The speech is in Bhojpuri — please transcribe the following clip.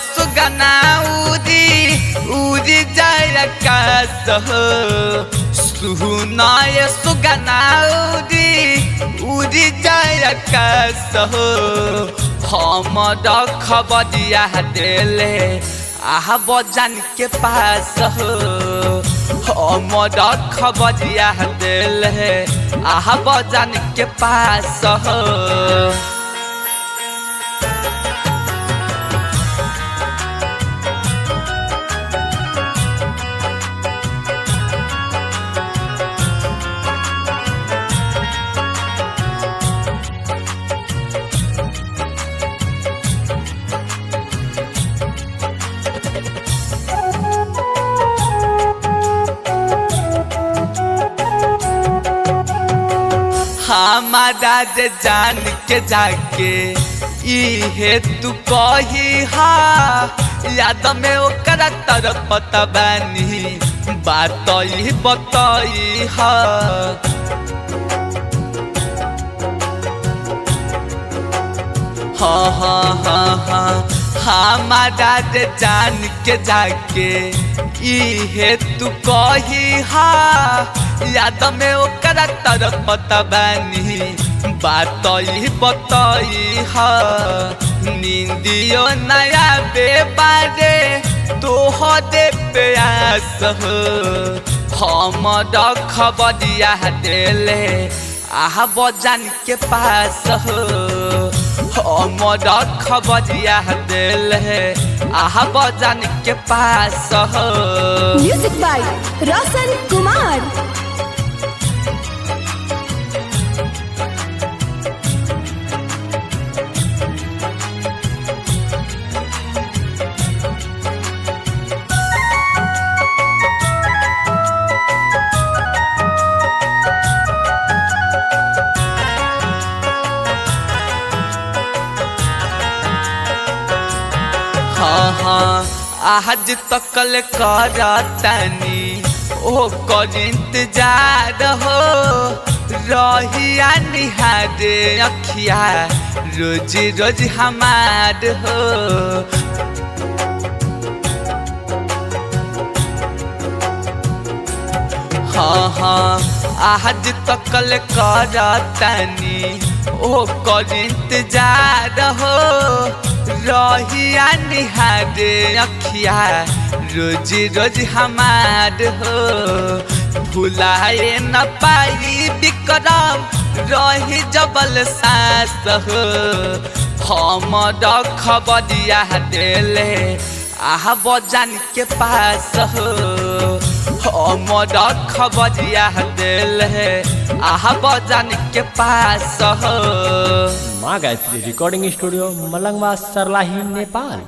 सुगना उड़ी जाय आकाश हो सुनाय सुगना उड़ी जाय आकाश हो हमर खबरिया देले आह बजान के पास हो हमर खबरिया देले आह बजान के पास हो। हमारा जे जान के जाके इहे तू कही हा याद में ओकरा तरफ बानी बात ही बताई हा। हाँ हाँ हाँ हाँ हमारा जे जान के जाके इहे तू कही हा याद में ओकरा तरफ बानी बात ही बताई हा। नींदियो नया बेबारे तोह दे प्यास हो हमर खबरिया देले आह बजान के पास हो हमर खबरिया देले आह बजान के पास हो। Music by Roshan Kumar. हाँ हाँ आज तकल करतनी ओ कर इंतजार हो रहिया निहारे अखिया रोज रोज हमार हो। हाँ हाँ आज तकल करतनी ओ कर इंतजार हो रहिया निहारे अखिया रोज रोज हमार हो। भुलाए न पाई विक्रम रही जबल सास हो हमर खबरिया देले आह बजान के पास हो हमर खबरिया देले आह बजान के पास हो। माँ गायत्री रिकॉर्डिंग स्टूडियो मलंगवा सरलाही नेपाल।